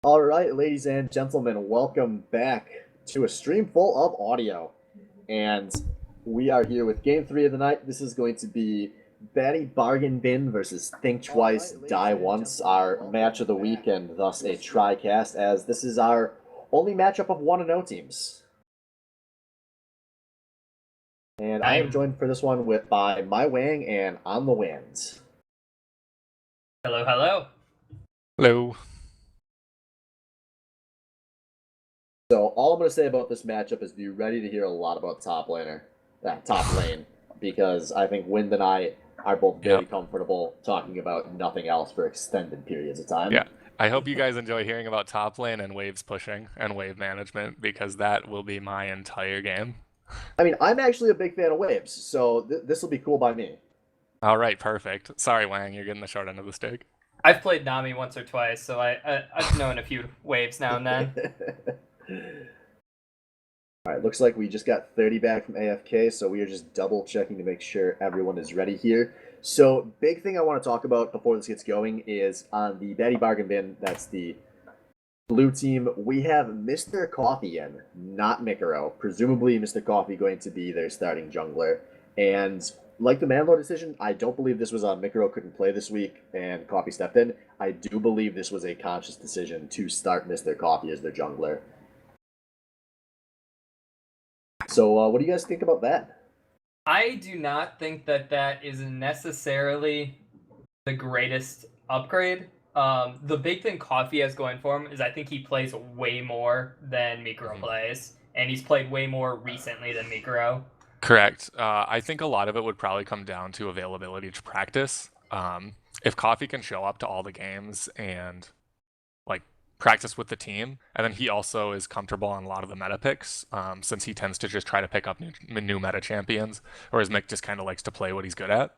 All right, ladies and gentlemen, welcome back to a stream full of audio. And we are here with game 3 of the night. This is going to be Batty Bargain Bin versus Think Twice, Die Once, our match of the week, and thus a tri-cast, as this is our only matchup of 1-0 teams. And I am joined for this one by My Wang and On the Wind. Hello, hello. Hello. So all I'm going to say about this matchup is be ready to hear a lot about top lane, because I think Wind and I are both very comfortable talking about nothing else for extended periods of time. Yeah, I hope you guys enjoy hearing about top lane and waves pushing and wave management, because that will be my entire game. I mean, I'm actually a big fan of waves, so this will be cool by me. All right, perfect. Sorry, Wang, you're getting the short end of the stick. I've played Nami once or twice, so I've known a few waves now and then. All right, looks like we just got 30 back from AFK, so we are just double checking to make sure everyone is ready here. So, big thing I want to talk about before this gets going is on the Batty Bargain Bin, that's the blue team, we have Mr. Coffee in, not Mikaro. Presumably Mr. Coffee going to be their starting jungler. And like the Manlord decision, I don't believe this was on Mikaro couldn't play this week and Coffee stepped in. I do believe this was a conscious decision to start Mr. Coffee as their jungler. So what do you guys think about that? I do not think that is necessarily the greatest upgrade. The big thing Coffee has going for him is I think he plays way more than Mikuro plays, and he's played way more recently than Mikuro. Correct. I think a lot of it would probably come down to availability to practice. If Coffee can show up to all the games and practice with the team, and then he also is comfortable on a lot of the meta picks, since he tends to just try to pick up new meta champions, whereas Mick just kind of likes to play what he's good at.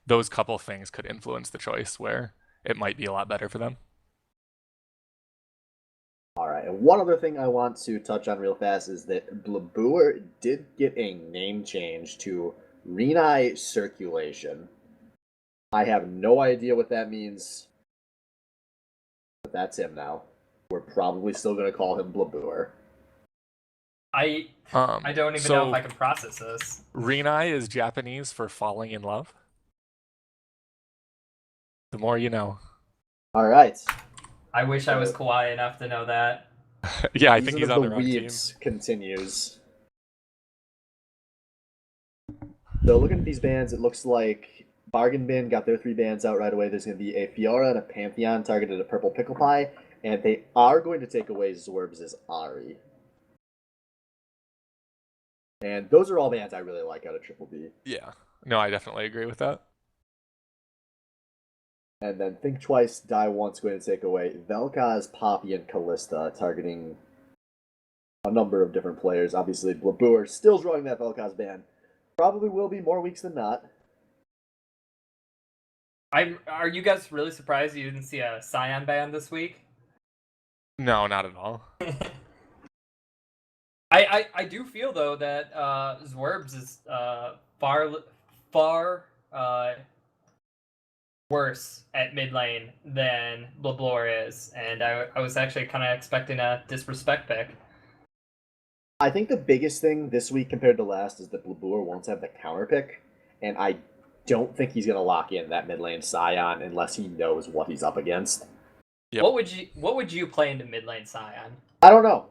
Those couple things could influence the choice where it might be a lot better for them. All right, and one other thing I want to touch on real fast is that Blaboor did get a name change to Renai Circulation. I have no idea what that means, but that's him now. We're probably still going to call him Blaboor. I don't even know if I can process this. Renai is Japanese for falling in love. The more you know. All right. I wish I was kawaii enough to know that. Yeah, I think he's on the wrong team. Continues. So looking at these bans, it looks like Bargain Bin got their 3 bans out right away. There's going to be a Fiora and a Pantheon targeted at Purple Pickle Pie, and they are going to take away Zorbs' Ahri. And those are all bans I really like out of Triple B. Yeah. No, I definitely agree with that. And then Think Twice, Die Once going to take away Vel'Koz, Poppy, and Kalista, targeting a number of different players. Obviously, Blaboor still drawing that Vel'Koz ban. Probably will be more weeks than not. Are you guys really surprised you didn't see a Scion ban this week? No, not at all. I do feel though that Zwerbs is far worse at mid lane than Blaboor is, and I was actually kind of expecting a disrespect pick. I think the biggest thing this week compared to last is that Blaboor won't have the counter pick, and I don't think he's going to lock in that mid lane Scion unless he knows what he's up against. Yep. What would you play into mid lane Scion? I don't know.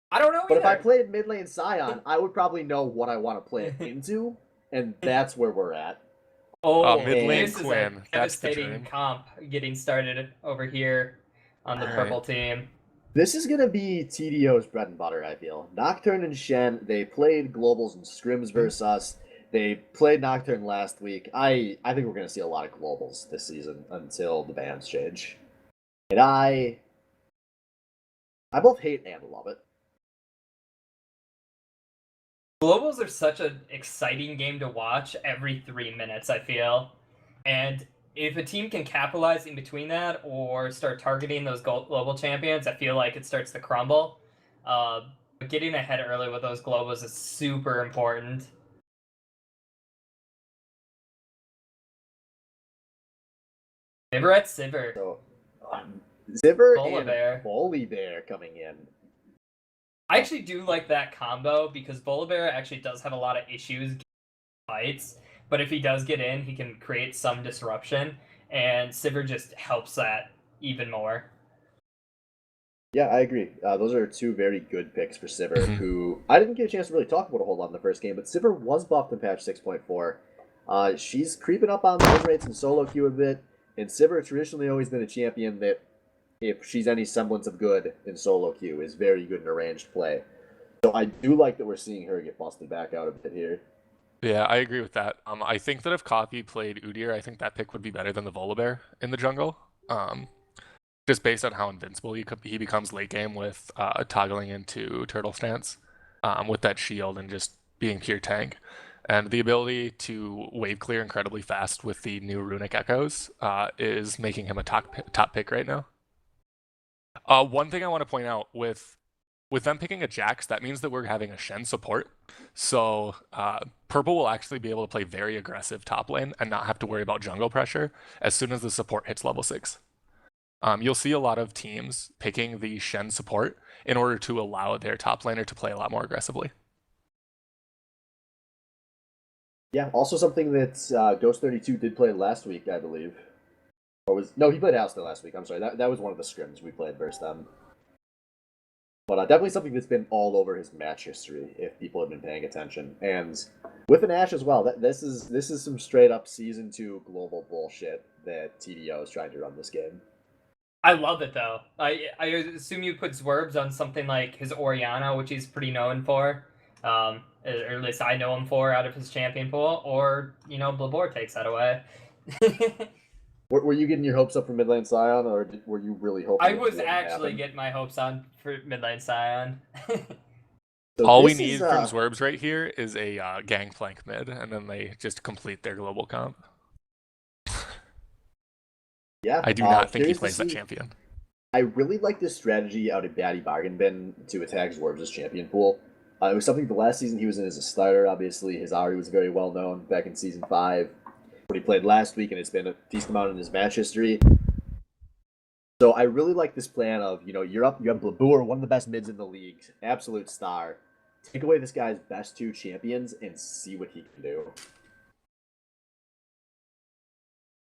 But either. If I played mid lane Scion, I would probably know what I want to play it into, and that's where we're at. Mid lane Quinn. Is a devastating comp getting started over here on the purple team. This is going to be TDO's bread and butter, I feel. Nocturne and Shen, they played Globals and Scrims versus us. They played Nocturne last week. I think we're going to see a lot of Globals this season until the bans change. And I both hate and love it. Globals are such an exciting game to watch every 3 minutes, I feel. And if a team can capitalize in between that or start targeting those global champions, I feel like it starts to crumble. But getting ahead early with those globals is super important. Sivir at Sivir. So, Ziver Volibear. and Volibear coming in. I actually do like that combo because Volibear actually does have a lot of issues getting fights, but if he does get in, he can create some disruption, and Sivir just helps that even more. Yeah, I agree. Those are two very good picks for Sivir, who I didn't get a chance to really talk about a whole lot in the first game, but Sivir was buffed in patch 6.4. She's creeping up on the win rates in solo queue a bit, and Sivir traditionally always been a champion that, if she's any semblance of good in solo queue, is very good in a ranged play. So I do like that we're seeing her get busted back out a bit here. Yeah, I agree with that. I think that if Coffee played Udyr, I think that pick would be better than the Volibear in the jungle. Just based on how invincible he becomes late game with toggling into turtle stance with that shield and just being pure tank. And the ability to wave clear incredibly fast with the new runic echoes is making him a top pick right now. One thing I want to point out with them picking a Jax, that means that we're having a Shen support. So Purple will actually be able to play very aggressive top lane and not have to worry about jungle pressure as soon as the support hits level 6. You'll see a lot of teams picking the Shen support in order to allow their top laner to play a lot more aggressively. Yeah, also something that Ghost32 did play last week, I believe. He played Alistair last week. I'm sorry, that was one of the scrims we played versus them. But definitely something that's been all over his match history, if people have been paying attention. And with an Ashe as well, this is some straight up Season 2 global bullshit that TDO is trying to run this game. I love it though. I assume you put Zwerbs on something like his Orianna, which he's pretty known for. Or at least I know him for out of his champion pool, or Blabor takes that away. Were you getting your hopes up for mid lane Scion, or were you really hoping? I was actually getting my hopes on for mid lane Scion. So all we need from Zwerbs right here is a gangplank mid, and then they just complete their global comp. Yeah, I do not think he plays that champion. I really like this strategy out of Batty Bargain Bin to attack Zwerbs' champion pool. It was something the last season he was in as a starter. Obviously, his Ahri was very well known back in Season 5. What he played last week, and it's been a decent amount in his match history. So I really like this plan of, you're up, you have Blabur, one of the best mids in the league, absolute star. Take away this guy's best 2 champions and see what he can do.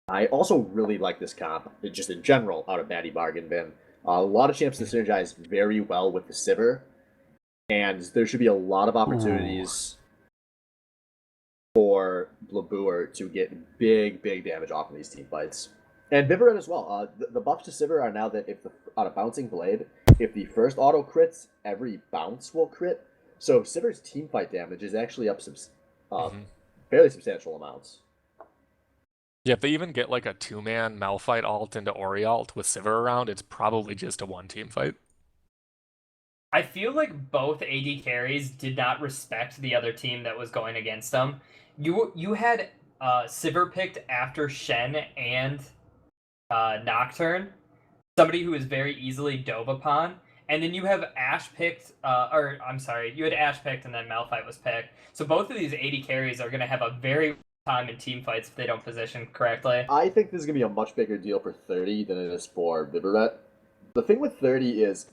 I also really like this comp, just in general, out of Batty Bargain Bin. A lot of champs to synergize very well with the Sivir, and there should be a lot of opportunities for Blabur to get big damage off of these team fights. And Vivarin as well. The buffs to Sivir are now that on a Bouncing Blade, if the first auto crits, every bounce will crit. So Sivir's team fight damage is actually up fairly substantial amounts. Yeah, if they even get like a 2-man Malphite ult into Ori ult with Sivir around, it's probably just a 1-team fight. I feel like both AD carries did not respect the other team that was going against them. You had Sivir picked after Shen and Nocturne, somebody who is very easily dove upon, and then you have Ashe picked, you had Ashe picked and then Malphite was picked. So both of these AD carries are going to have a very time in team fights if they don't position correctly. I think this is going to be a much bigger deal for 30 than it is for Vivaret. The thing with 30 is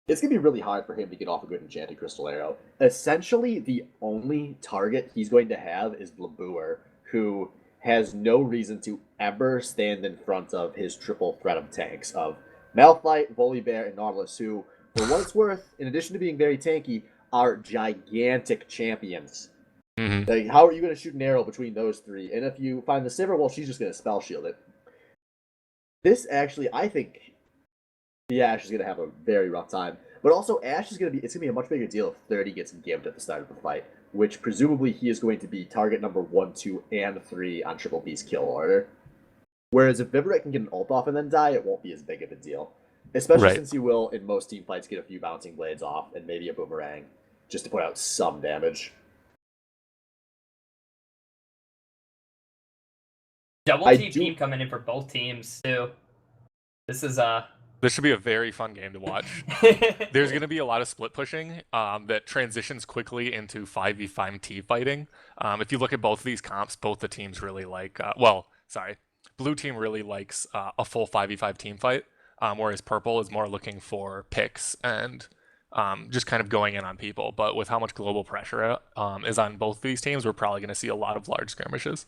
it's going to be really hard for him to get off a good Enchanted Crystal Arrow. Essentially, the only target he's going to have is Blabur, who has no reason to ever stand in front of his triple threat of tanks of Malphite, Volibear, and Nautilus, who, for what it's worth, in addition to being very tanky, are gigantic champions. Mm-hmm. Like, how are you going to shoot an arrow between those 3? And if you find the Sivir, well, she's just going to spell shield it. This actually, I think, the Ashe is going to have a very rough time. But also, Ashe is going to be a much bigger deal if 30 gets gimped at the start of the fight, which presumably he is going to be target number 1, 2, and 3 on Triple B's kill order. Whereas if Vivaret can get an ult off and then die, it won't be as big of a deal. Especially since you will, in most team fights, get a few Bouncing Blades off and maybe a Boomerang, just to put out some damage. Double team coming in for both teams, too. This should be a very fun game to watch. There's going to be a lot of split pushing that transitions quickly into 5v5 team fighting. If you look at both of these comps, both the teams really like... Blue team really likes a full 5v5 team fight, whereas purple is more looking for picks and just kind of going in on people. But with how much global pressure is on both these teams, we're probably going to see a lot of large skirmishes.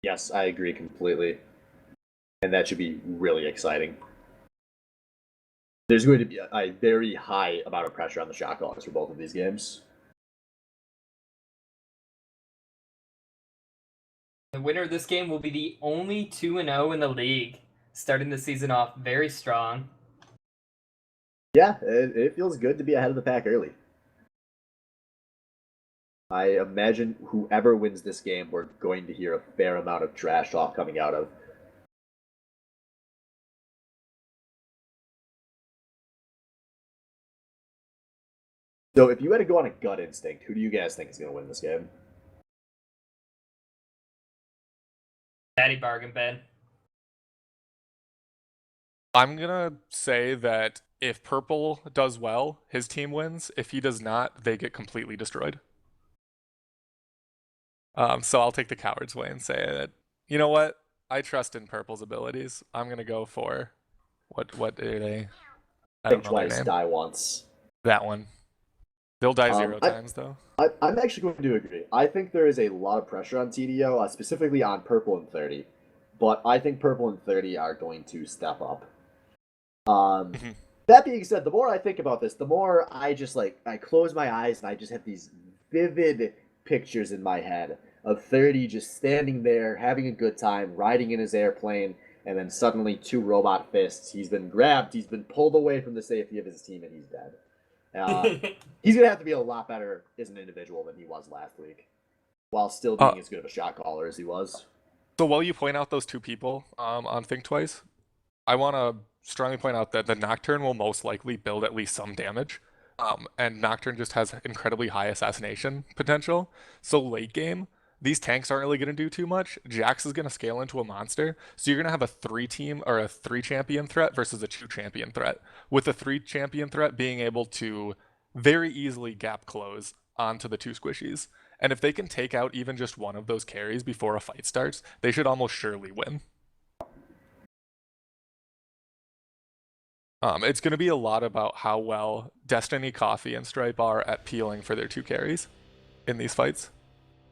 Yes, I agree completely. And that should be really exciting. There's going to be a very high amount of pressure on the shot callers for both of these games. The winner of this game will be the only 2-0 in the league, starting the season off very strong. Yeah, it feels good to be ahead of the pack early. I imagine whoever wins this game, we're going to hear a fair amount of trash talk coming out of. So if you had to go on a gut instinct, who do you guys think is going to win this game? Daddy bargain, Ben. I'm going to say that if purple does well, his team wins. If he does not, they get completely destroyed. So I'll take the coward's way and say that, you know what? I trust in purple's abilities. I'm going to go for what are they? I don't Think know twice, their name. die once. That one. They'll die 0 times, though. I'm actually going to agree. I think there is a lot of pressure on TDO, specifically on purple and 30. But I think purple and 30 are going to step up. That being said, the more I think about this, the more I just I close my eyes and I just have these vivid pictures in my head of 30 just standing there, having a good time, riding in his airplane, and then suddenly 2 robot fists. He's been grabbed, he's been pulled away from the safety of his team, and he's dead. He's going to have to be a lot better as an individual than he was last week, while still being as good of a shot caller as he was. So while you point out those 2 people on Think Twice, I want to strongly point out that the Nocturne will most likely build at least some damage. And Nocturne just has incredibly high assassination potential. So late game, these tanks aren't really going to do too much. Jax is going to scale into a monster. So you're going to have a 3-team or a 3-champion threat versus a 2-champion threat. With the 3-champion threat being able to very easily gap close onto the 2 squishies. And if they can take out even just one of those carries before a fight starts, they should almost surely win. It's going to be a lot about how well Destiny, Coffee, and Stripe are at peeling for their 2 carries in these fights.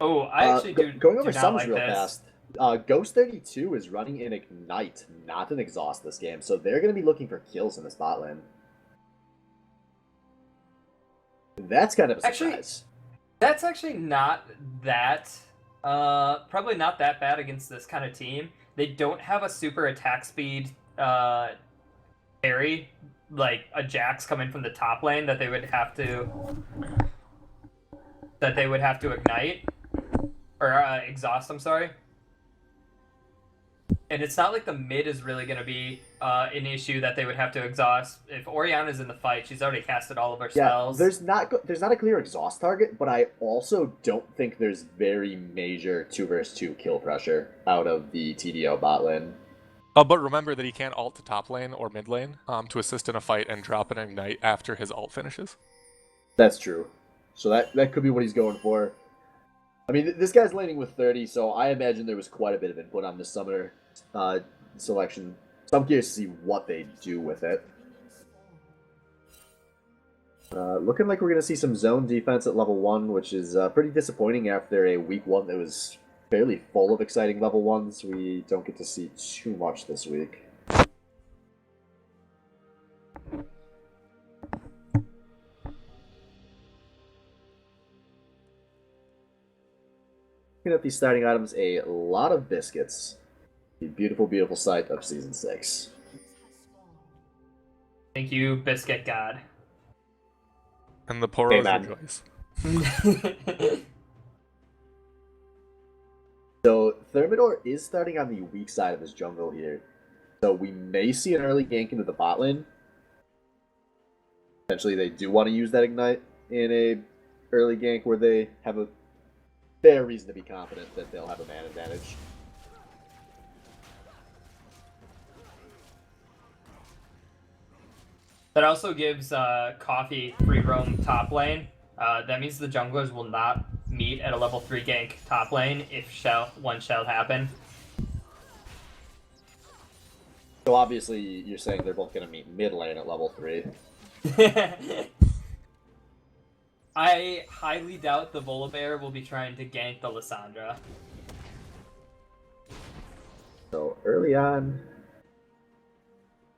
Oh, I actually going over do not sums like real this. fast. Ghost 32 is running an Ignite, not an Exhaust this game, so they're going to be looking for kills in this bot lane. That's kind of a surprise. That's actually not that, probably not that bad against this kind of team. They don't have a super attack speed carry, like a Jax coming from the top lane that they would have to ignite or exhaust. I'm sorry. And it's not like the mid is really going to be an issue that they would have to exhaust. If Orianna's in the fight, she's already casted all of her spells. There's not a clear exhaust target, but I also don't think there's very major 2 versus 2 kill pressure out of the TDO bot lane. But remember that he can't ult to top lane or mid lane to assist in a fight and drop an ignite after his ult finishes. That's true. So that could be what he's going for. I mean, this guy's laning with 30, so I imagine there was quite a bit of input on this summoner selection. So I'm curious to see what they do with it. Looking like we're going to see some zone defense at level 1, which is pretty disappointing after a week 1 that was fairly full of exciting level 1s. We don't get to see too much this week. Looking at these starting items, a lot of biscuits. The beautiful, beautiful sight of Season 6. Thank you, Biscuit God. And the poros rejoice. So Thermidor is starting on the weak side of his jungle here. So we may see an early gank into the bot lane. Potentially they do want to use that Ignite in a early gank where they have a fair reason to be confident that they'll have a man advantage. That also gives Coffee free roam top lane. That means the junglers will not meet at a level 3 gank top lane if one shall happen. So So obviously you're saying they're both going to meet mid lane at level 3. I highly doubt the Volibear will be trying to gank the Lissandra. So early on,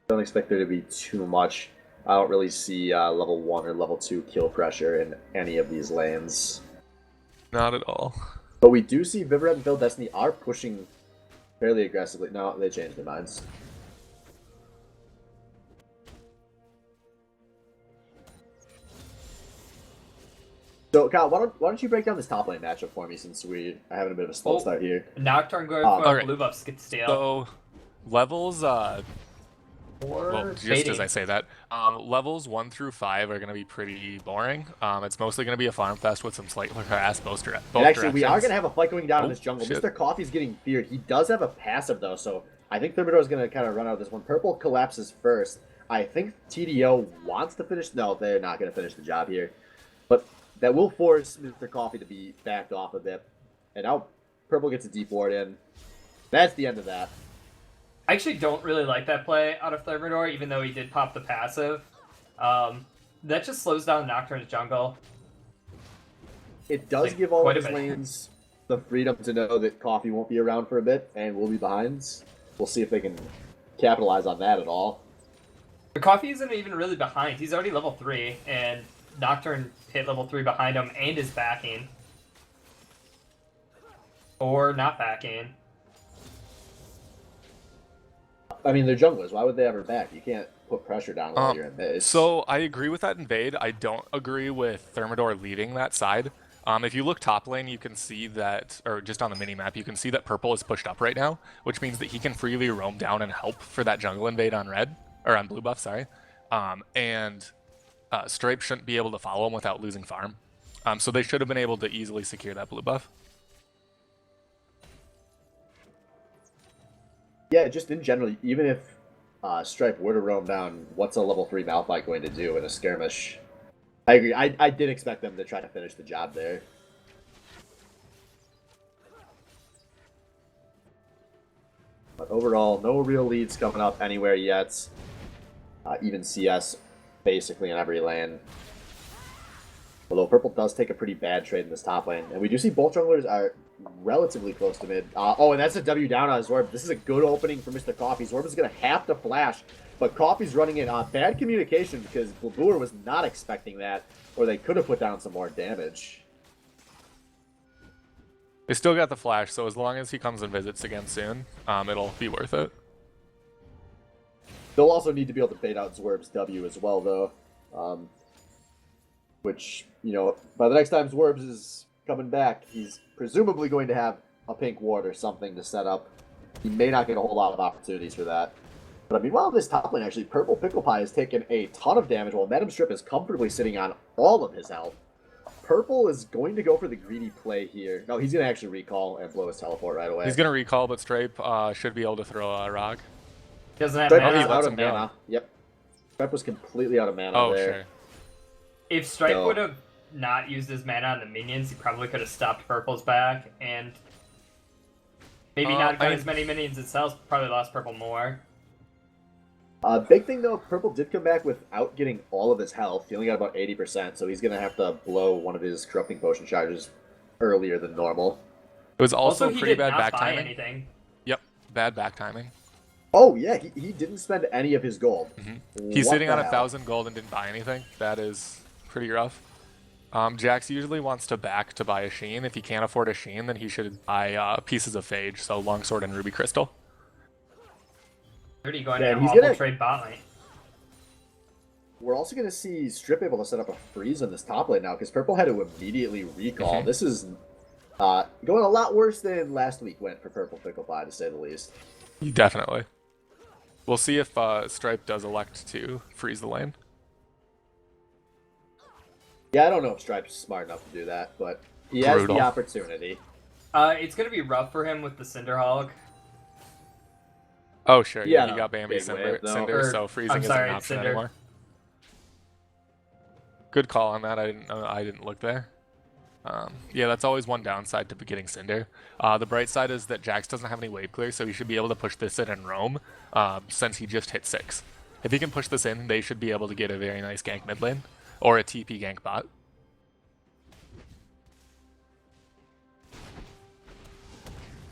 don't expect there to be too much. I don't really see level 1 or level 2 kill pressure in any of these lanes. Not at all. But we do see Vivaret and Phil Destiny are pushing fairly aggressively. No, they changed their minds. So, Kyle, why don't you break down this top lane matchup for me, since we are having a bit of a slow start here. Nocturne going for alright. blue buff skid steal. So, levels, well, just baiting. as I say that, levels 1 through 5 are going to be pretty boring. It's mostly going to be a farm fest with some slight harass both And actually, we are going to have a fight going down in Oh, this jungle. shit. Mr. Coffee's getting feared. He does have a passive, though, so I think Thermidor is going to kind of run out of this one. Purple collapses first. I think TDO wants to finish. No, they're not going to finish the job here. But that will force Mr. Coffee to be backed off a bit. And now Purple gets a deep ward in. That's the end of that. I actually don't really like that play out of Thermidor, even though he did pop the passive. That just slows down Nocturne's jungle. It does Like, give all quite of a his bit. lanes the freedom to know that Coffee won't be around for a bit and will be behind. We'll see if they can capitalize on that at all. But Coffee isn't even really behind. He's already level 3, and Nocturne hit level 3 behind him and is backing. Or not backing. I mean, they're junglers. Why would they ever back? You can't put pressure down while you're in base. So I agree with that invade. I don't agree with Thermidor leading that side. If you look top lane, you can see that, or just on the mini map, you can see that purple is pushed up right now, which means that he can freely roam down and help for that jungle invade on red, or on blue buff, sorry. And Stripe shouldn't be able to follow him without losing farm. So they should have been able to easily secure that blue buff. Yeah, just in general, even if Stripe were to roam down, what's a level 3 Malphite going to do in a skirmish? I agree. I did expect them to try to finish the job there. But overall, no real leads coming up anywhere yet. Even CS basically in every lane. Although Purple does take a pretty bad trade in this top lane. And we do see both junglers are relatively close to mid. Oh, and that's a W down on Zorb. This is a good opening for Mr. Coffee. Zorb is going to have to flash. But Coffee's running in bad communication because Blabur was not expecting that. Or they could have put down some more damage. They still got the flash, so as long as he comes and visits again soon, it'll be worth it. They'll also need to be able to bait out Zwerb's W as well, though. Which, you know, by the next time Zwerbs is coming back, he's presumably going to have a pink ward or something to set up. He may not get a whole lot of opportunities for that. But I mean, while this top lane, actually, Purple Pickle Pie has taken a ton of damage, while Madam Strip is comfortably sitting on all of his health. Purple is going to go for the greedy play here. No, he's going to actually recall and blow his teleport right away. He's going to recall, but Stripe should be able to throw a rock. Doesn't have Stripe mana. is out lets of him go. mana. Yep. Stripe was completely out of mana Oh, there. sure. If Stripe So- would have not used his mana on the minions, he probably could have stopped Purple's back, and maybe not got as many minions itself, probably lost Purple more. Big thing though, Purple did come back without getting all of his health. He only got about 80%, so he's going to have to blow one of his Corrupting Potion charges earlier than normal. It was also, he pretty did bad not back buy timing. anything. Yep, bad back timing. Oh yeah, he didn't spend any of his gold. He's What sitting the on hell? 1,000 gold and didn't buy anything. That is pretty rough. Jax usually wants to back to buy a Sheen. If he can't afford a Sheen, then he should buy pieces of Phage, so Longsword and Ruby Crystal. Already going Yeah, to an he's awful gonna- trade bot lane. We're also going to see Strip able to set up a freeze on this top lane now, because Purple had to immediately recall. This is going a lot worse than last week went for Purple Pickle Pie, to say the least. Definitely. We'll see if Stripe does elect to freeze the lane. Yeah, I don't know if Stripe's smart enough to do that, but he has Brutal. the opportunity. It's going to be rough for him with the Cinderhawk. Oh, sure. Yeah, Yeah, he got Bambi big Cinder, wave, though. Or, so freezing I'm isn't sorry, an option Cinder. anymore. Good call on that. I didn't look there. Yeah, that's always one downside to getting Cinder. The bright side is that Jax doesn't have any wave clear, so he should be able to push this in and roam, since he just hit 6. If he can push this in, they should be able to get a very nice gank mid lane, or a TP gank bot.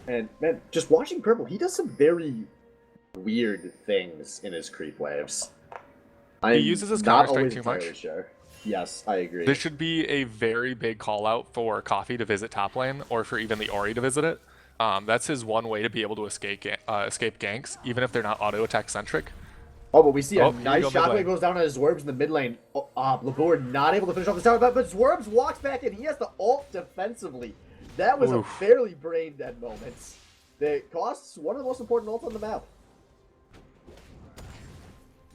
And man, just watching Purple, he does some very weird things in his creep waves. He uses his not counter always strike too much. entirely sure. Yes, I agree. This should be a very big call out for Coffee to visit top lane, or for even the Ori to visit it. That's his one way to be able to escape ganks, even if they're not auto attack centric. Oh, but we see a Oh, here we nice go mid shockwave lane. goes down on his Zwergs in the mid lane. Oh, Labor not able to finish off the tower, but Zwergs walks back in. He has to ult defensively. That was Oof. a fairly brain dead moment. That costs one of the most important ults on the map.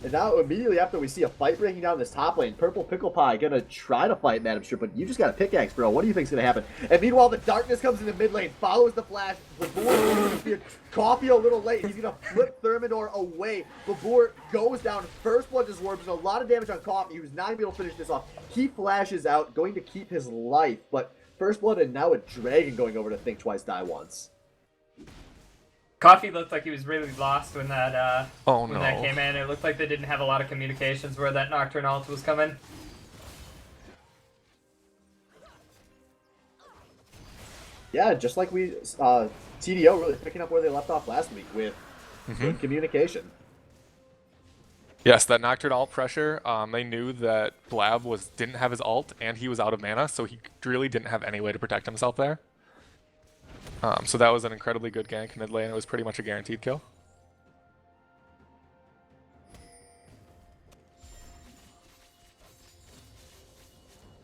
And now, immediately after we see a fight breaking down this top lane, Purple Pickle Pie gonna try to fight Madam Strip, but you just got a pickaxe, bro. What do you think's gonna happen? And meanwhile, the darkness comes in the mid lane, follows the flash. Labor Coffee a little late. He's gonna flip Thermidor away. Labor goes down. First blood to Zwerb, and a lot of damage on Coffee, who's not gonna be able to finish this off. He flashes out, going to keep his life, but first blood and now a dragon going over to think twice, die once. Coffee looked like he was really lost when that Oh, when that no. came in. It looked like they didn't have a lot of communications where that Nocturne ult was coming. Yeah, just like we, TDO really picking up where they left off last week with good communication. Yes, that Nocturne ult pressure, they knew that Blab didn't have his ult, and he was out of mana, so he really didn't have any way to protect himself there. So that was an incredibly good gank mid lane. It was pretty much a guaranteed kill.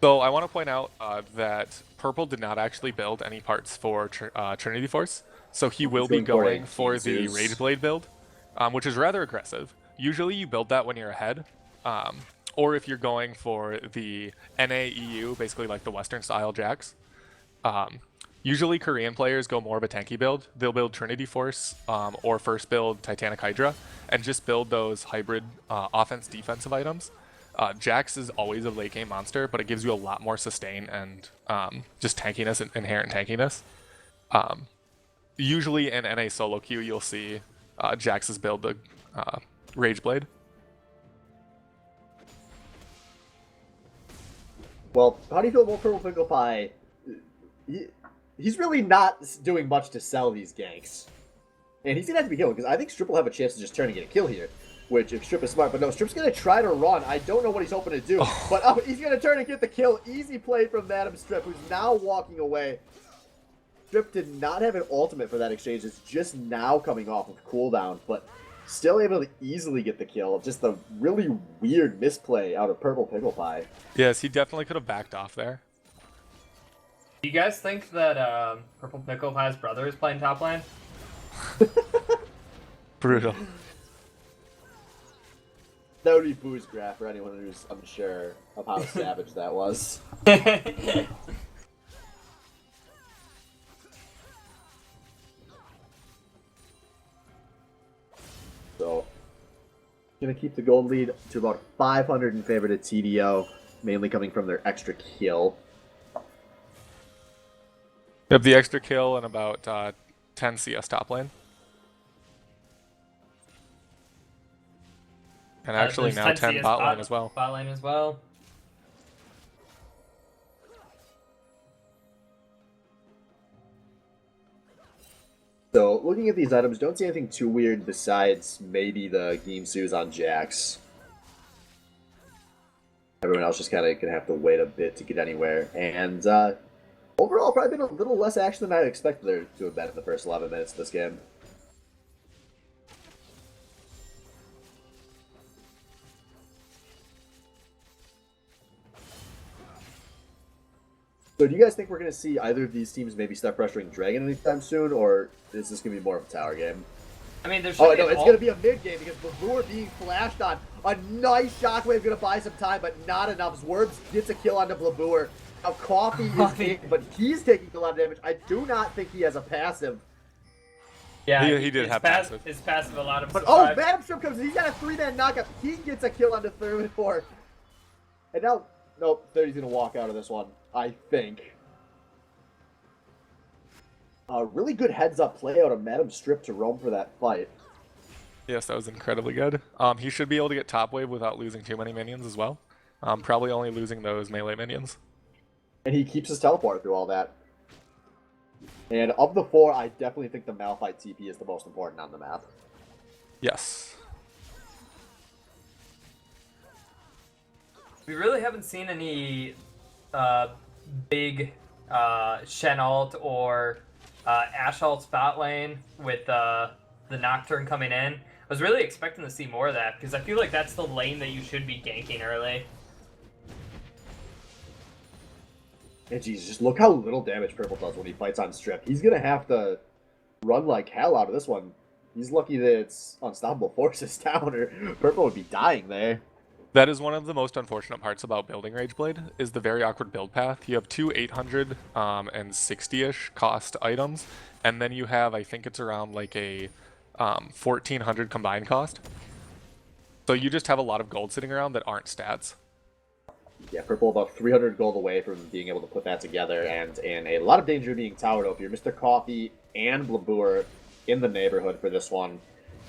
So I want to point out that Purple did not actually build any parts for Trinity Force, so he will be going for the Rage Blade build, which is rather aggressive. Usually you build that when you're ahead, or if you're going for the NAEU, basically like the Western style Jax. Usually Korean players go more of a tanky build. They'll build Trinity Force or first build Titanic Hydra and just build those hybrid offense-defensive items. Jax is always a late game monster, but it gives you a lot more sustain and just tankiness, and inherent tankiness. Usually in NA solo queue, you'll see Jax's build the Rage Blade. Well, how do you feel about Purple Pickle Pie? He's really not doing much to sell these ganks. And he's going to have to be killed, because I think Strip will have a chance to just turn and get a kill here. Which, if Strip is smart, but no, Strip's going to try to run. I don't know what he's hoping to do. But he's going to turn and get the kill. Easy play from Madam Strip, who's now walking away. Strip did not have an ultimate for that exchange. It's just now coming off of cooldown, but still able to easily get the kill. Just a really weird misplay out of Purple Pickle Pie. Yes, he definitely could have backed off there. Do you guys think that Purple Pickle Pie's brother is playing top lane? Brutal. That would be Boo's graph for anyone who's unsure of how savage that was. So, gonna keep the gold lead to about 500 in favor to TDO, mainly coming from their extra kill. They have the extra kill and about 10 CS top lane. And actually There's now 10 CS bot lane as well. Bot lane as well. So, looking at these items, don't see anything too weird besides maybe the Gimsu's on Jax. Everyone else just kind of gonna have to wait a bit to get anywhere. And overall, probably been a little less action than I expected there to have been in the first 11 minutes of this game. So do you guys think we're going to see either of these teams maybe start pressuring Dragon anytime soon, or is this going to be more of a tower game? I mean, there's. Oh, no, it's going to be a mid game because Babur being flashed on. A nice shockwave going to buy some time, but not enough. Zwerb gets a kill onto Blabur. Now Coffee is taking, but he's taking a lot of damage. I do not think he has a passive. Yeah, He did have passive. passive. His passive allowed him to But survive. Madam Strip comes in. He's got a 3-man knockup. He gets a kill onto Thermidor. And now, nope, 30's going to walk out of this one, I think. A really good heads-up play out of Madam Strip to roam for that fight. Yes, that was incredibly good. He should be able to get top wave without losing too many minions as well. Probably only losing those melee minions. And he keeps his teleport through all that. And of the four, I definitely think the Malphite TP is the most important on the map. Yes. We really haven't seen any big Shen ult or Ashe ult spot lane with the Nocturne coming in. I was really expecting to see more of that because I feel like that's the lane that you should be ganking early. And geez, just look how little damage Purple does when he fights on Strip. He's going to have to run like hell out of this one. He's lucky that it's Unstoppable Forces down, or Purple would be dying there. That is one of the most unfortunate parts about building Rageblade, is the very awkward build path. You have two 800 and 60-ish cost items, and then you have, I think it's around like a 1400 combined cost. So you just have a lot of gold sitting around that aren't stats. Yeah, Purple about 300 gold away from being able to put that together, and in a lot of danger of being towered over. Mr. Coffee and Blabour in the neighborhood for this one.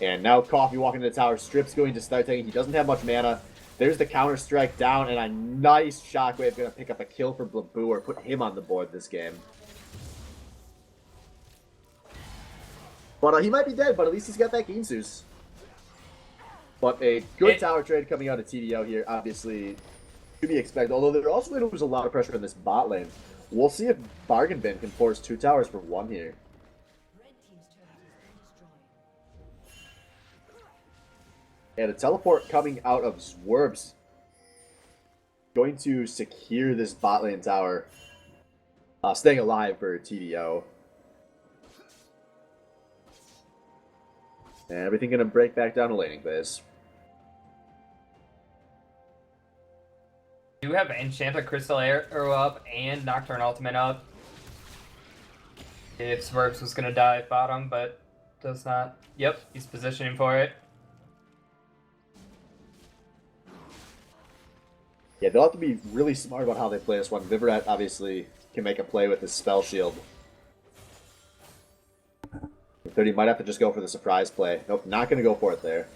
And now Coffee walking to the tower. Strip's going to start taking. He doesn't have much mana. There's the counter strike down, and a nice shockwave going to pick up a kill for Blabour, put him on the board this game. But he might be dead, but at least he's got that Ginsu's. But a good tower trade coming out of TDO here, obviously, to be expected. Although they're also going to lose a lot of pressure in this bot lane. We'll see if Bargain Bin can force 2 towers for 1 here. And a teleport coming out of Zwerps. Going to secure this bot lane tower. Staying alive for TDO. And everything going to break back down to laning phase. You have Enchanted Crystal Arrow up and Nocturne Ultimate up. If Zwerps was going to die at bottom, but does not. Yep, he's positioning for it. Yeah, they'll have to be really smart about how they play this one. Vivarat obviously can make a play with his spell shield. 30 might have to just go for the surprise play. Nope, not going to go for it there.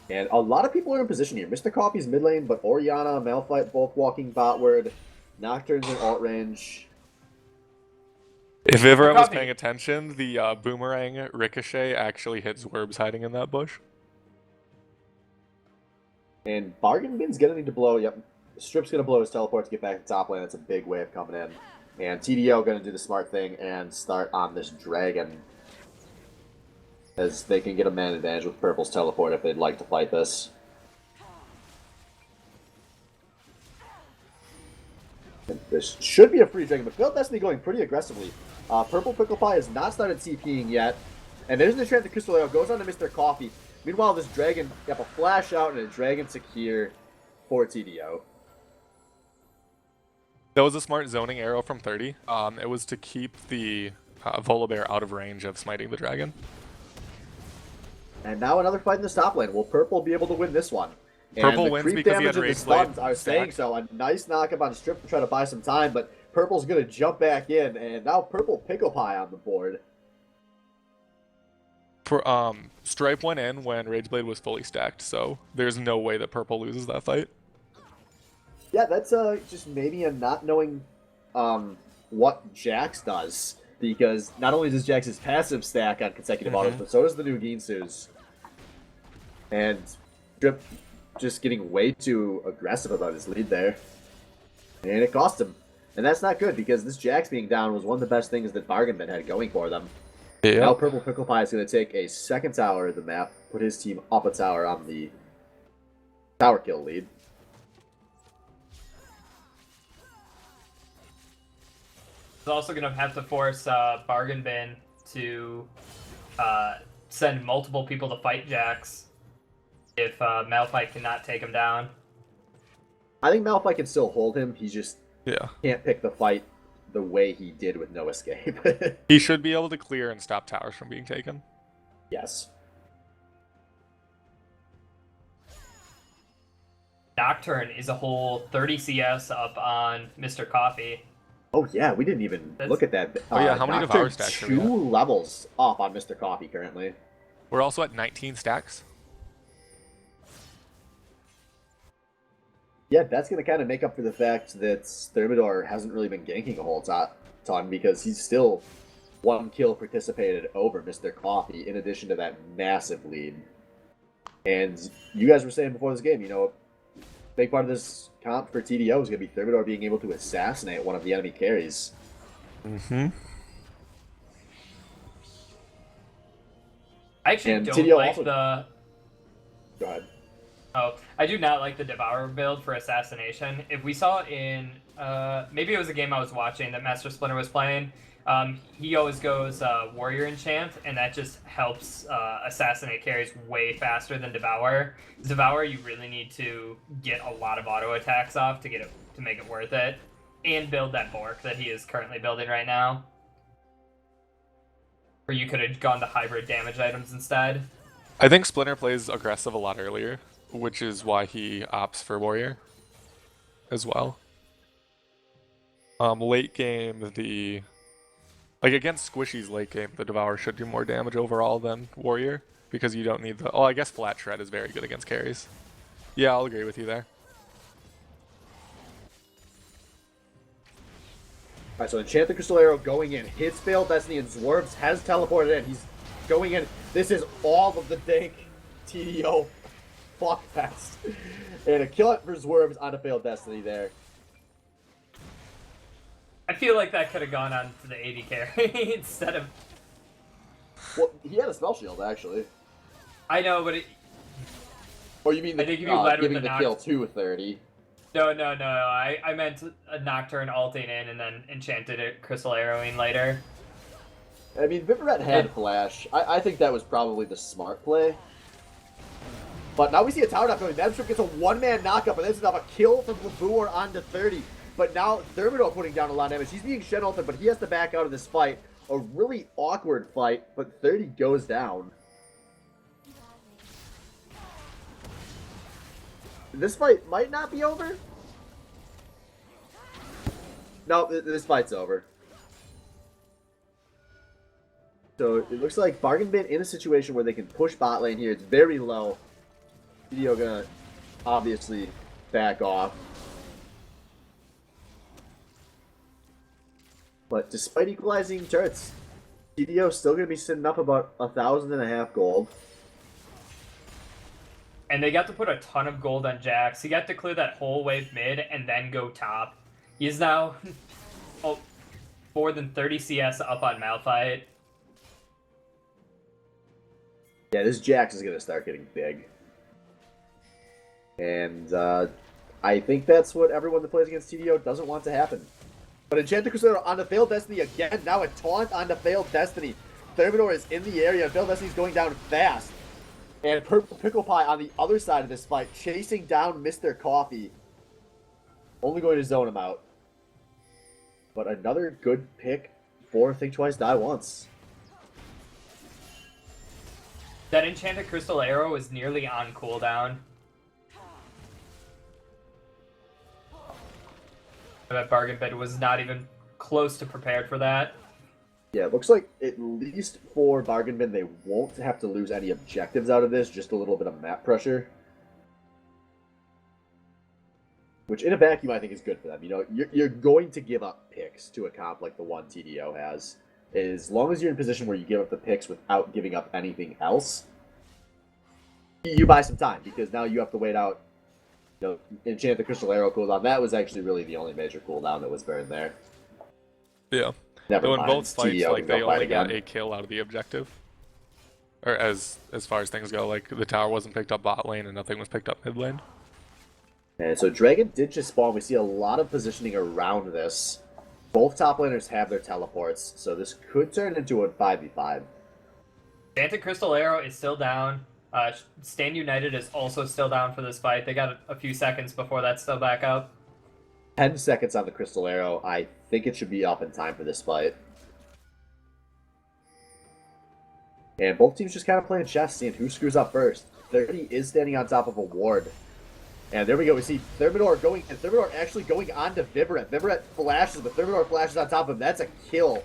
And a lot of people are in position here. Mr. Coffee's mid lane, but Orianna, Malphite both walking botward. Nocturne's in alt range. If Vivarat was paying attention, the boomerang ricochet actually hit Zwerps hiding in that bush. And Bargain Bin's going to need to blow. Yep, Strip's going to blow his teleport to get back to top lane. That's a big wave coming in. And TDO going to do the smart thing and start on this dragon. As they can get a man advantage with Purple's teleport if they'd like to fight this. And this should be a free dragon, but Phil Destiny going pretty aggressively. Purple Pickle Pie has not started TPing yet. And there's the chance that Crystal Arrow goes on to Mr. Coffee. Meanwhile, this dragon got a flash out and a dragon secure for TDO. That was a smart zoning arrow from 30. It was to keep the Volibear out of range of smiting the dragon. And now another fight in the top lane. Will Purple be able to win this one? And Purple wins because he had the Rageblade stuns are saying stacked. so. A nice knockup on Strip to try to buy some time, but Purple's going to jump back in, and now Purple Pickle Pie on the board. Stripe went in when Rageblade was fully stacked, so there's no way that Purple loses that fight. Yeah, that's just maybe a not knowing what Jax does. Because not only does Jax's passive stack on consecutive autos, but so does the new Ginsu's. And Strip just getting way too aggressive about his lead there. And it cost him. And that's not good, because this Jax being down was one of the best things that Bargain Bin had going for them. Yeah. Now Purple Pickle Pie is going to take a second tower of the map, put his team up a tower on the tower kill lead. He's also going to have to force Bargain Bin to send multiple people to fight Jax if Malphite cannot take him down. I think Malphite can still hold him. He just can't pick the fight the way he did with no escape. He should be able to clear and stop towers from being taken. Yes. Nocturne is a whole 30 CS up on Mr. Coffee. Oh yeah, we didn't even look at that. Oh yeah, how many Doctor Devour stacks are we at? 2 levels up on Mr. Coffee currently. We're also at 19 stacks. Yeah, that's going to kind of make up for the fact that Thermidor hasn't really been ganking a whole ton because he's still 1 kill participated over Mr. Coffee in addition to that massive lead. And you guys were saying before this game, you know, a big part of this comp for TDO is going to be Thermidor being able to assassinate one of the enemy carries. Mm-hmm. I actually And don't TDO like also... the. Go ahead. Oh, I do not like the Devour build for assassination. If we saw in, maybe it was a game I was watching that Master Splinter was playing, he always goes Warrior Enchant, and that just helps assassinate carries way faster than Devour. Devour, you really need to get a lot of auto attacks off to get it to make it worth it, and build that Bork that he is currently building right now. Or you could have gone to hybrid damage items instead. I think Splinter plays aggressive a lot earlier, which is why he opts for Warrior as well. Late game, against Squishy's late game, the Devour should do more damage overall than Warrior, because you don't need the... Oh, I guess Flat Shred is very good against carries. Yeah, I'll agree with you there. Alright, so Enchant the Crystal Arrow going in. Hits Failed Destiny and Zwerves has teleported in. He's going in. This is all of the dank TDO fuckfest. And a kill it for Zwerves on a Failed Destiny there. I feel like that could have gone on to the AD carry instead of... Well, he had a spell shield, actually. I know, but it... Oh, you mean the, I think if you led with giving the kill to 30. No. I meant a Nocturne ulting in and then enchanted it Crystal Arrowing later. I mean, Viperette had Flash. I think that was probably the smart play. But now we see a tower knock going. Nebstrip gets a one-man knockup, and this is now a kill from Lavur onto 30. But now Thermidor putting down a lot of damage. He's being shed ulted, but he has to back out of this fight. A really awkward fight, but 30 goes down. This fight might not be over. No, this fight's over. So it looks like Bargain Bin in a situation where they can push bot lane here. It's very low. TDO gonna obviously back off. But despite equalizing turrets, TDO still gonna be sitting up about 1,500 gold. And they got to put a ton of gold on Jax. He got to clear that whole wave mid and then go top. He's now more than 30 CS up on Malphite. Yeah, this Jax is gonna start getting big. And I think that's what everyone that plays against TDO doesn't want to happen. But Enchanted Crusader on the Failed Destiny again. Now a taunt on the Failed Destiny. Thermidor is in the area. Failed Destiny's going down fast. And Purple Pickle Pie on the other side of this fight, chasing down Mr. Coffee. Only going to zone him out. But another good pick for Think Twice, Die Once. That Enchanted Crystal Arrow is nearly on cooldown. That Bargain Bid was not even close to prepared for that. Yeah, it looks like at least for Bargain Bin, they won't have to lose any objectives out of this, just a little bit of map pressure. Which in a vacuum I think is good for them. You know, you're going to give up picks to a comp like the one TDO has. As long as you're in a position where you give up the picks without giving up anything else, you buy some time, because now you have to wait out, you know, Enchant the Crystal Arrow cooldown. That was actually really the only major cooldown that was burned there. Yeah. Never Though in mind. both fights, TDO like can go they fight only got again. a kill out of the objective. Or as far as things go, like the tower wasn't picked up bot lane and nothing was picked up mid lane. And so Dragon did just spawn. We see a lot of positioning around this. Both top laners have their teleports, so this could turn into a 5v5. Enchanted Crystal Arrow is still down. Stand United is also still down for this fight. They got a few seconds before that's still back up. 10 seconds on the Crystal Arrow. I think it should be up in time for this fight. And both teams just kind of playing chess, seeing who screws up first. 30 is standing on top of a ward. And there we go. We see Thermidor going, and Thermidor actually going on to Vivaret. Vivaret flashes, but Thermidor flashes on top of him. That's a kill.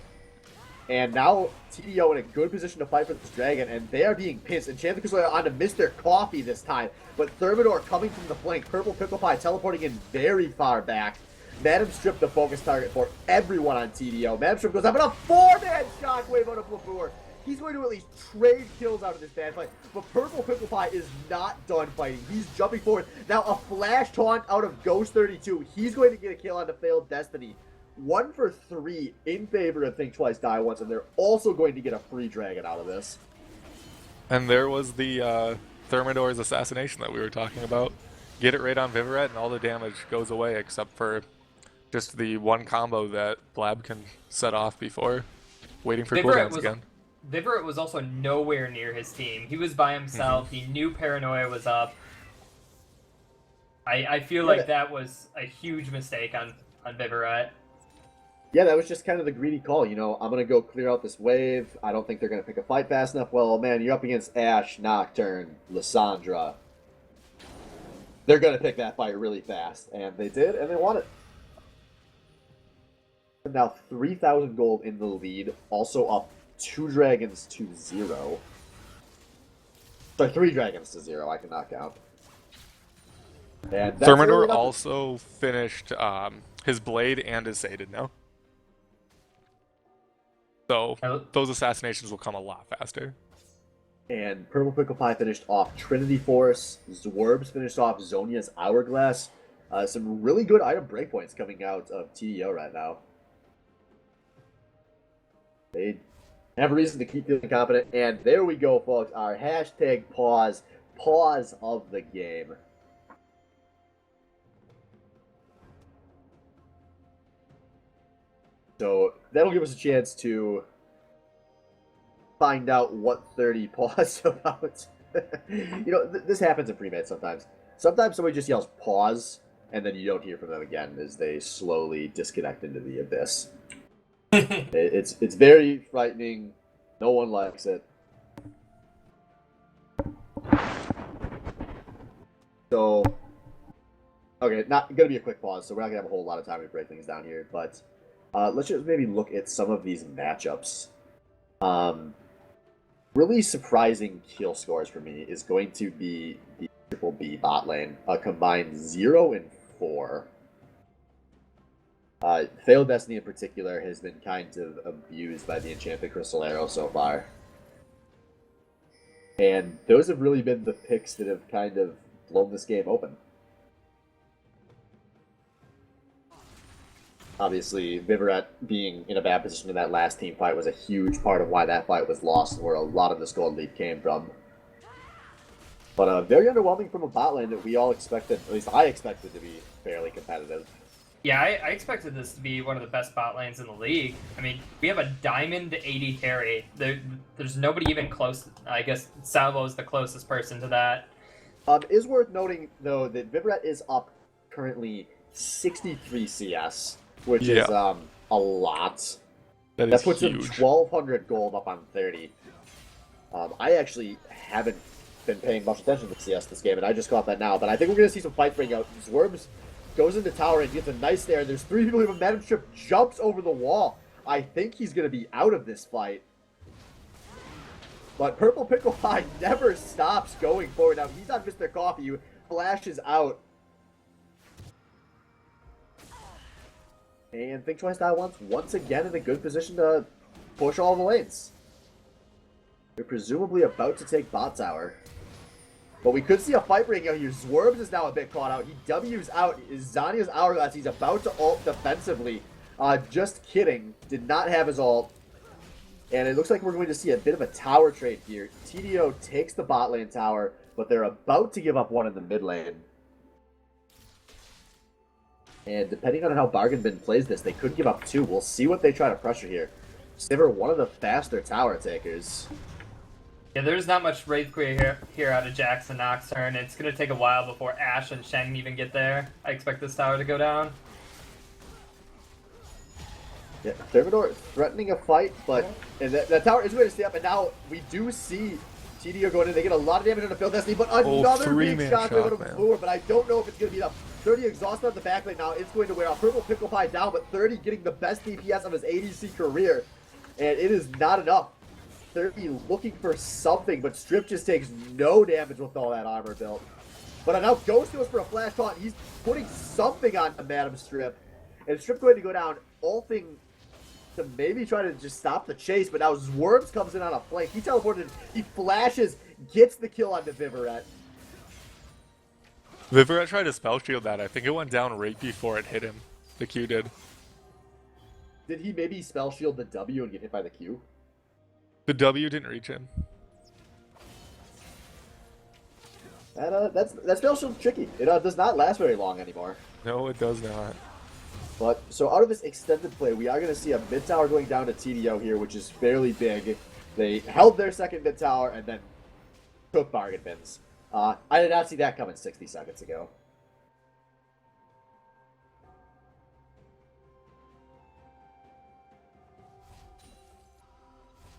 And now TDO in a good position to fight for this dragon, and they are being pinched. Enchanted Crusader onto Mr. Coffee this time, but Thermidor coming from the flank. Purple Pickle Pie teleporting in very far back. Madam Strip the focus target for everyone on TDO. Madam Strip goes up, and a 4-man shockwave out of Labour. He's going to at least trade kills out of this bad fight, but Purple Pickle Pie is not done fighting. He's jumping forward. Now a flash taunt out of Ghost 32. He's going to get a kill on the Failed Destiny. 1 for 3 in favor of Think Twice, Die Once, and they're also going to get a free dragon out of this. And there was the Thermidor's assassination that we were talking about. Get it right on Vivaret and all the damage goes away except for just the one combo that Blab can set off before waiting for cooldowns again. Vivaret was also nowhere near his team. He was by himself. He knew Paranoia was up. I feel like that was a huge mistake on Vivaret. Yeah, that was just kind of the greedy call. You know, I'm going to go clear out this wave. I don't think they're going to pick a fight fast enough. Well, man, you're up against Ashe, Nocturne, Lissandra. They're going to pick that fight really fast. And they did, and they won it. Now 3,000 gold in the lead. Also up 2 dragons to 0. Sorry, 3 dragons to 0. I cannot count. And Thermidor really also finished his Blade and his Sated now. So those assassinations will come a lot faster. And Purple Pickle Pie finished off Trinity Force. Zwerbs finished off Zonia's Hourglass. Some really good item breakpoints coming out of TDO right now. They have a reason to keep feeling confident. And there we go, folks. Our hashtag pause of the game. So that'll give us a chance to find out what 30 pause about. You know, this happens in pre-med sometimes. Sometimes somebody just yells pause, and then you don't hear from them again as they slowly disconnect into the abyss. It's very frightening. No one likes it. So, okay, not going to be a quick pause, so we're not going to have a whole lot of time to break things down here, but let's just maybe look at some of these matchups. Really surprising kill scores for me is going to be the Triple B bot lane, a combined 0 and 4. Failed Destiny in particular has been kind of abused by the Enchanted Crystal Arrow so far. And those have really been the picks that have kind of blown this game open. Obviously, Vivaret being in a bad position in that last team fight was a huge part of why that fight was lost and where a lot of this gold lead came from. But very underwhelming from a bot lane that we all expected, at least I expected to be fairly competitive. Yeah, I expected this to be one of the best bot lanes in the league. I mean, we have a Diamond 80 carry. There's nobody even close. I guess Salvo's the closest person to that. It is worth noting, though, that Vivaret is up currently 63 CS, which is a lot. That puts him 1,200 gold up on 30. I actually haven't been paying much attention to CS this game, and I just caught that now. But I think we're going to see some fights break out. Zwerbs goes into tower and gets a nice there. There's 3 people, even Madam Strip jumps over the wall. I think he's going to be out of this fight. But Purple Pickle Pie never stops going forward. Now, he's on Mr. Coffee, who flashes out. And Think Twice Die once again in a good position to push all the lanes. They're presumably about to take bot tower. But we could see a fight breaking out here. Zwerbs is now a bit caught out. He W's out. Zania's Hourglass. He's about to ult defensively. Just kidding. Did not have his ult. And it looks like we're going to see a bit of a tower trade here. TDO takes the bot lane tower, but they're about to give up one in the mid lane. And depending on how Bargain Bin plays this, they could give up 2. We'll see what they try to pressure here. Sivir, one of the faster tower takers. Yeah, there's not much Wraith Queer here out of Jackson Nocturne. It's going to take a while before Ashe and Shen even get there. I expect this tower to go down. Yeah, Thermidor threatening a fight, but and that tower is going to stay up, and now we do see TDO going in. They get a lot of damage on the Phil Destiny, but another big shot out of Bluer, but I don't know if it's going to be enough. 30 exhausted on the backline now. It's going to wear off. Purple Pickle Pie down, but 30 getting the best DPS of his ADC career. And it is not enough. 30 looking for something, but Strip just takes no damage with all that armor built. But now Ghost goes for a flash taunt. He's putting something on Madam Strip. And Strip going to go down, ulting to maybe try to just stop the chase, but now Zwerms comes in on a flank. He teleported, he flashes, gets the kill onto Vivaret. Vivaret tried to spell shield that. I think it went down right before it hit him. The Q did. Did he maybe spell shield the W and get hit by the Q? The W didn't reach him. That spell shield's tricky. It does not last very long anymore. No, it does not. But, so out of this extended play, we are going to see a mid tower going down to TDO here, which is fairly big. They held their second mid tower and then took bargain bins. I did not see that coming 60 seconds ago.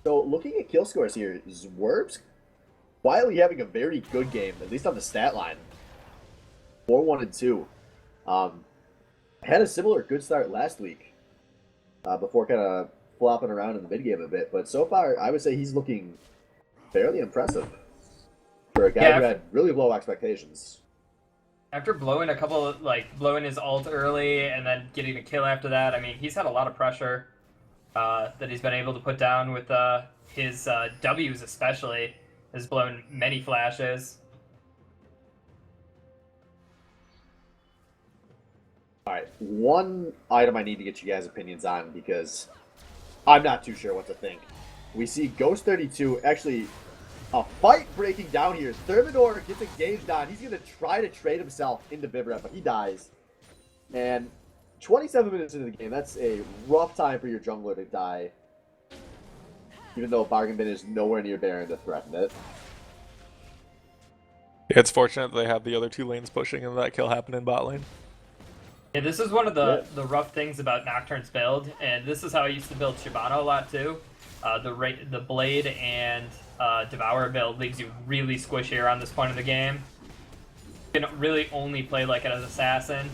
So, looking at kill scores here, Zwerms quietly having a very good game, at least on the stat line. 4-1 and 2. Had a similar good start last week before kind of flopping around in the mid game a bit, but so far I would say he's looking fairly impressive for a guy who had really low expectations. After blowing blowing his ult early and then getting a kill after that, I mean, he's had a lot of pressure that he's been able to put down with his Ws especially. Has blown many flashes. Alright, one item I need to get you guys' opinions on because I'm not too sure what to think. We see Ghost 32 actually a fight breaking down here. Thermidor gets engaged on. He's going to try to trade himself into Vivaret, but he dies. And 27 minutes into the game, that's a rough time for your jungler to die. Even though Bargain Bin is nowhere near Baron to threaten it. Yeah, it's fortunate they have the other two lanes pushing and that kill happened in bot lane. Yeah, this is one of the rough things about Nocturne's build, and this is how I used to build Shyvana a lot too. The Blade and Devour build leaves you really squishy around this point of the game. You can really only play like it as Assassin.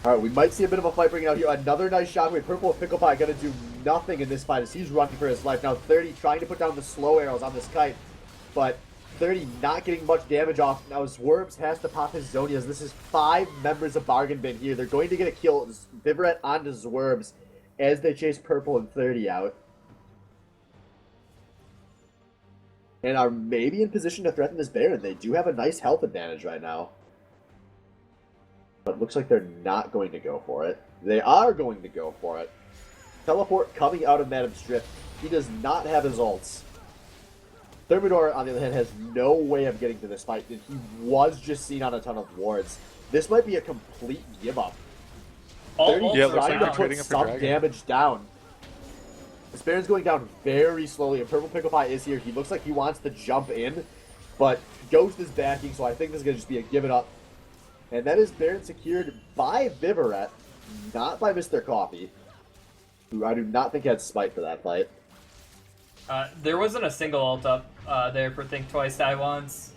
Alright, we might see a bit of a fight breaking out here. Another nice shot with Purple Pickle Pie going to do nothing in this fight as he's running for his life. Now 30 trying to put down the slow arrows on this kite, but 30 not getting much damage off. Now Zwerms has to pop his Zonias. This is 5 members of Bargain Bin here. They're going to get a kill. Vivaret onto Zwerms as they chase Purple and 30 out. And are maybe in position to threaten this Baron. They do have a nice health advantage right now. But it looks like they're not going to go for it. They are going to go for it. Teleport coming out of Madam Strip. He does not have his ults. Thermidor, on the other hand, has no way of getting to this fight. He was just seen on a ton of wards. This might be a complete give-up. 30 trying to put some damage down. This Baron's going down very slowly, and Purple Pickle Pie is here. He looks like he wants to jump in, but Ghost is backing, so I think this is going to just be a give it up. And that is Baron secured by Vivaret, not by Mr. Coffee, who I do not think had Smite for that fight. There wasn't a single ult up there for Think Twice Die Once.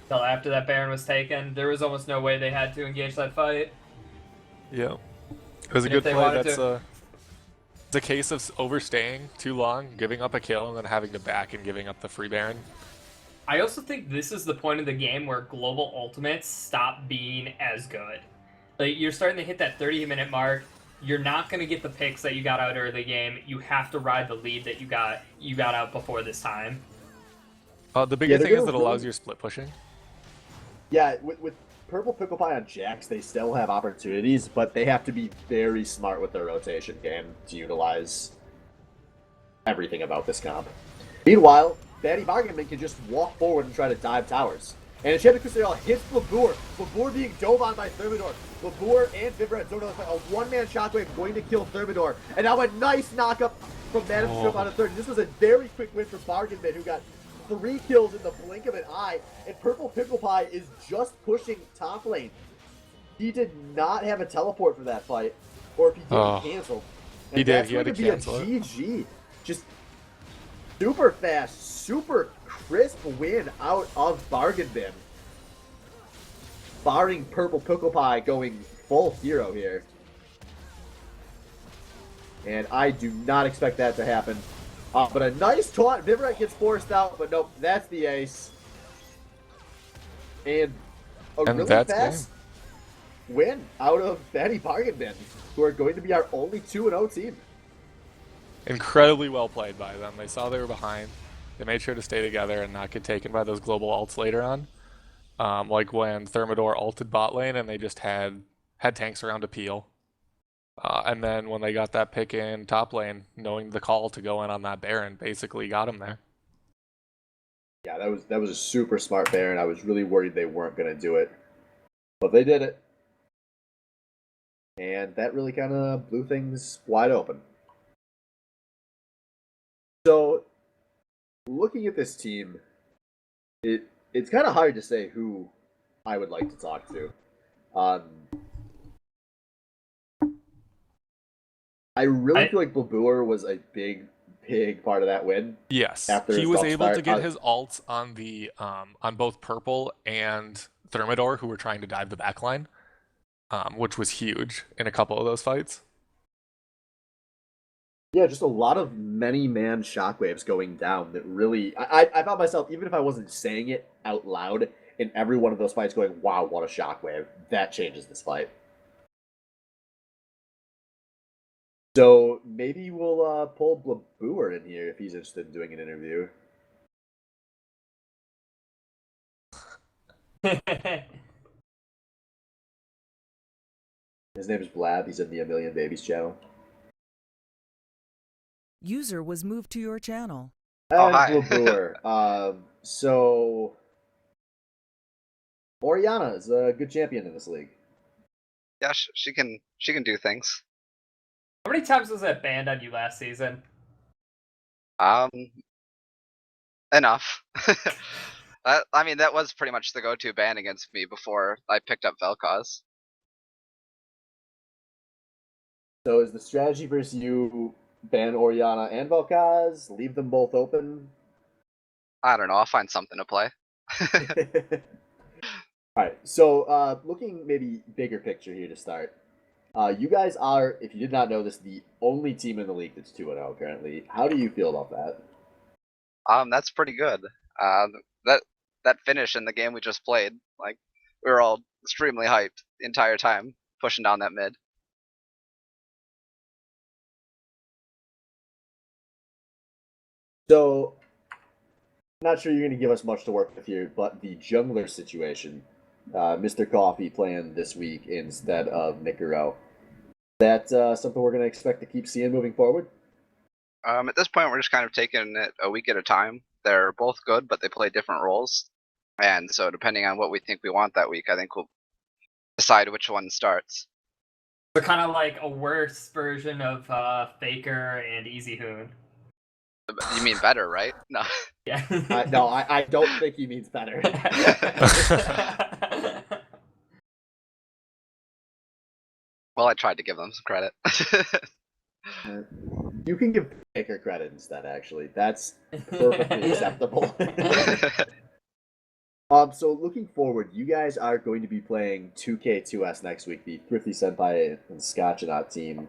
Until after that Baron was taken, there was almost no way they had to engage that fight. Yeah. It was a good play. That's it's a case of overstaying too long, giving up a kill, and then having to back and giving up the free Baron. I also think this is the point of the game where global ultimates stop being as good. Like, you're starting to hit that 30-minute mark. You're not going to get the picks that you got out early game. You have to ride the lead that you got out before this time. The biggest thing is it allows you split pushing. Yeah, with Purple Pickle Pie on Jax, they still have opportunities, but they have to be very smart with their rotation game to utilize everything about this comp. Meanwhile, Batty Bargainman can just walk forward and try to dive towers. And Enchanted Crusader hits Labour. Labour being dove on by Thermidor. Labour and Vivaret don't know a one-man shockwave going to kill Thermidor. And now a nice knock-up from Madam Strip on a third. This was a very quick win for Bargainman, who got 3 kills in the blink of an eye. And Purple Pickle Pie is just pushing top lane. He did not have a teleport for that fight. Or if he did, he canceled. And he did. He had to cancel it. GG. just super fast, super crisp win out of Bargain Bin. Barring Purple Pickle Pie going full hero here. And I do not expect that to happen. But a nice taunt. Vivorite gets forced out, but nope, that's the ace. And a really fast win out of Betty Bargain Bin, who are going to be our only 2-0 team. Incredibly well played by them. They saw they were behind. They made sure to stay together and not get taken by those global ults later on. Like when Thermidor ulted bot lane and they just had tanks around to peel. And then when they got that pick in top lane, knowing the call to go in on that Baron, basically got him there. Yeah, that was a super smart Baron. I was really worried they weren't going to do it. But they did it. And that really kind of blew things wide open. So, looking at this team, it's kind of hard to say who I would like to talk to. I really feel like Blabur was a big part of that win. Yes, after he his was tough able start. to get his ults on the on both Purple and Thermidor, who were trying to dive the backline, which was huge in a couple of those fights. Yeah, just a lot of many-man shockwaves going down that really... I found myself, even if I wasn't saying it out loud, in every one of those fights going, wow, what a shockwave. That changes this fight. So maybe we'll pull Blabur in here if he's interested in doing an interview. His name is Blab. He's in the A Million Babies channel. User was moved to your channel. And hi. Blabur. So Orianna is a good champion in this league. Yeah, she can do things. How many times was that banned on you last season? Enough. I mean, that was pretty much the go-to ban against me before I picked up Vel'Koz. So is the strategy versus you ban Orianna and Vel'Koz, leave them both open? I don't know. I'll find something to play. Alright, so looking maybe bigger picture here to start. You guys are, if you did not know this, the only team in the league that's 2-0 currently. How do you feel about that? That's pretty good. That finish in the game we just played, like, we were all extremely hyped the entire time, pushing down that mid. So, not sure you're going to give us much to work with here, but the jungler situation, Mr. Coffee playing this week instead of Nicaro. Is that something we're going to expect to keep seeing moving forward? At this point, we're just kind of taking it a week at a time. They're both good, but they play different roles. And so depending on what we think we want that week, I think we'll decide which one starts. So kind of like a worse version of Faker and Easy Hoon. You mean better, right? No. Yeah. No, I don't think he means better. Well, I tried to give them some credit. You can give Baker credit instead, actually. That's perfectly acceptable. So looking forward, you guys are going to be playing 2K2S next week, the Thrifty Senpai and Scotchanaut team.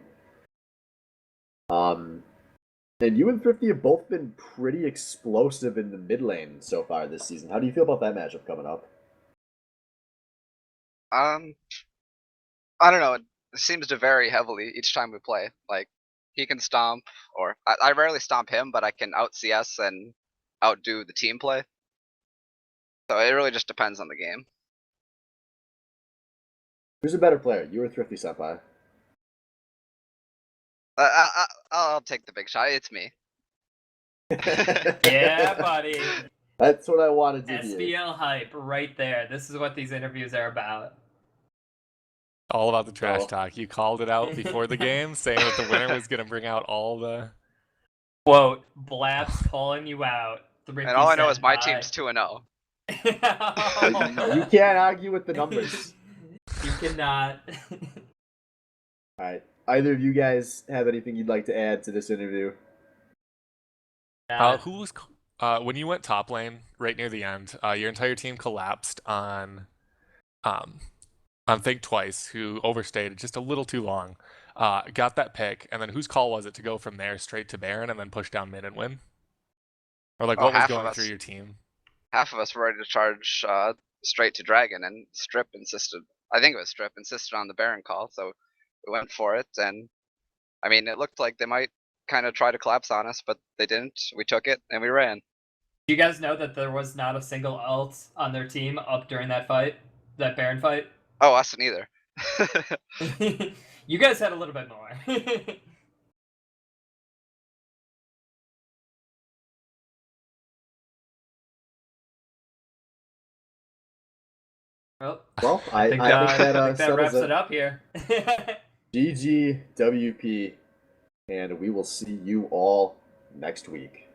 And you and Thrifty have both been pretty explosive in the mid lane so far this season. How do you feel about that matchup coming up? I don't know. It seems to vary heavily each time we play. Like, he can stomp, or I rarely stomp him, but I can out CS and outdo the team play. So it really just depends on the game. Who's a better player, you or Thrifty Senpai? I'll take the big shot. It's me. Yeah, buddy. That's what I wanted to hear. SBL hype right there. This is what these interviews are about. All about the trash Oh. talk. You called it out before the game, saying that the winner was going to bring out all the... Quote, Blab's calling you out. And all I know is my team's 2-0. You can't argue with the numbers. You cannot. Alright. Either of you guys have anything you'd like to add to this interview? Who was when you went top lane right near the end? Your entire team collapsed um Think Twice, who overstayed just a little too long. Got that pick, and then whose call was it to go from there straight to Baron and then push down mid and win? Or like Oh, what was half of going through us. your team? Half of us were ready to charge straight to Dragon, and Strip insisted. I think it was Strip insisted on the Baron call, so we went for it. And I mean, it looked like they might kind of try to collapse on us, but they didn't. We took it and we ran. Do you guys know that there was not a single ult on their team up during that fight, that Baron fight? Oh, us neither. You guys had a little bit more. Well, I think that that settles wraps it. it up here. GG WP, and we will see you all next week.